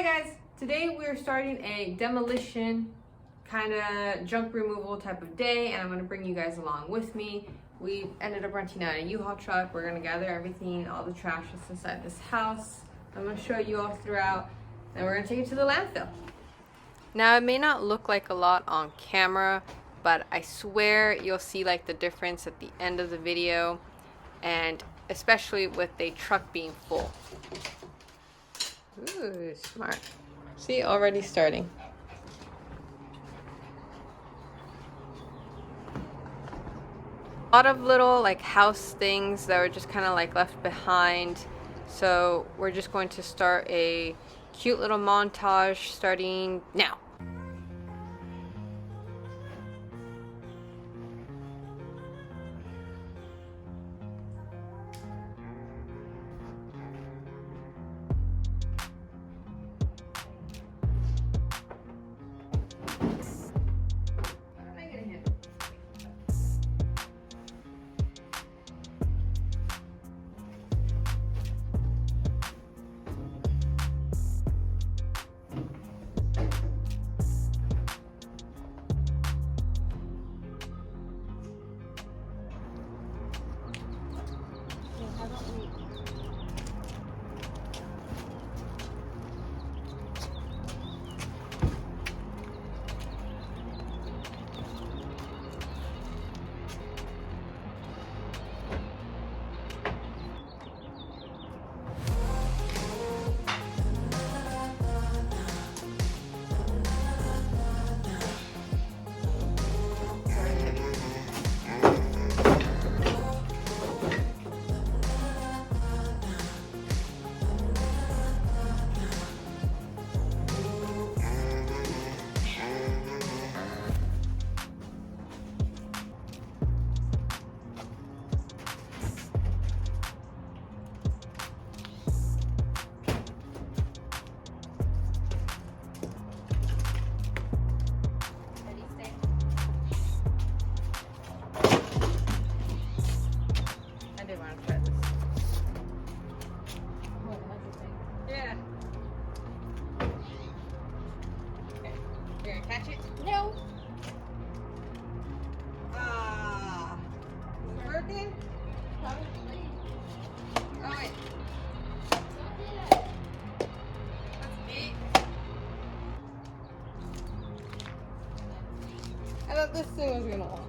Hi guys, today we're starting a demolition kind of junk removal type of day, and I'm going to bring you guys along with me. We ended up renting out a U-Haul truck. We're going to gather everything, all the trash that's inside this house. I'm going to show you all throughout, and we're going to take it to the landfill. Now it may not look like a lot on camera, but I swear you'll see like the difference at the end of the video, and especially with the truck being full. Ooh, smart. See, already starting. A lot of little like house things that were just kind of like left behind. So we're just going to start a cute little montage starting now. Yeah. Okay. You're gonna catch it? No. Ah. Is it working? Probably. Oh wait. That's neat. I thought this thing was gonna walk.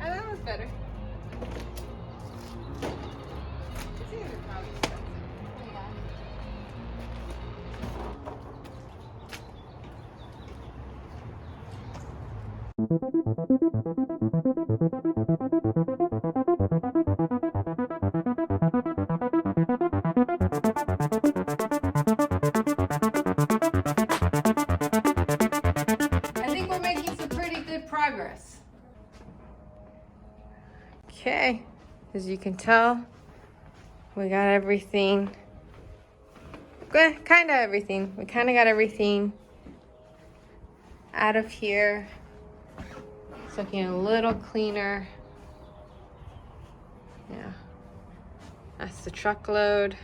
Oh, that was better. These things are probably expensive. I think we're making some pretty good progress. Okay, as you can tell, we got everything. Kind of everything. We kind of got everything out of here. It's looking a little cleaner. Yeah, that's the truckload.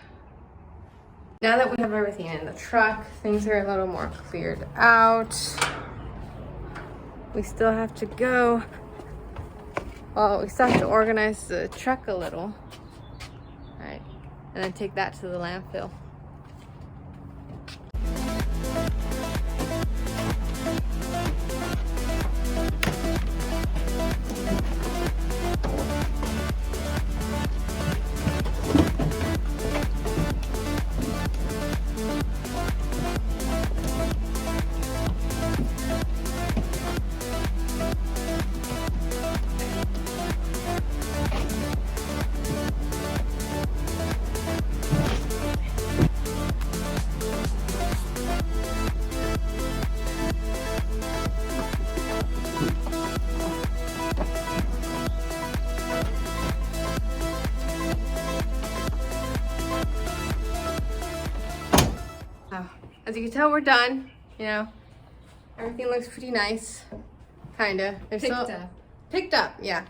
Now that we have everything in the truck, things are a little more cleared out. We still have to go. Well, we still have to organize the truck a little. All right, and then take that to the landfill. As you can tell, we're done. You know, everything looks pretty nice. Kinda. Picked up, yeah.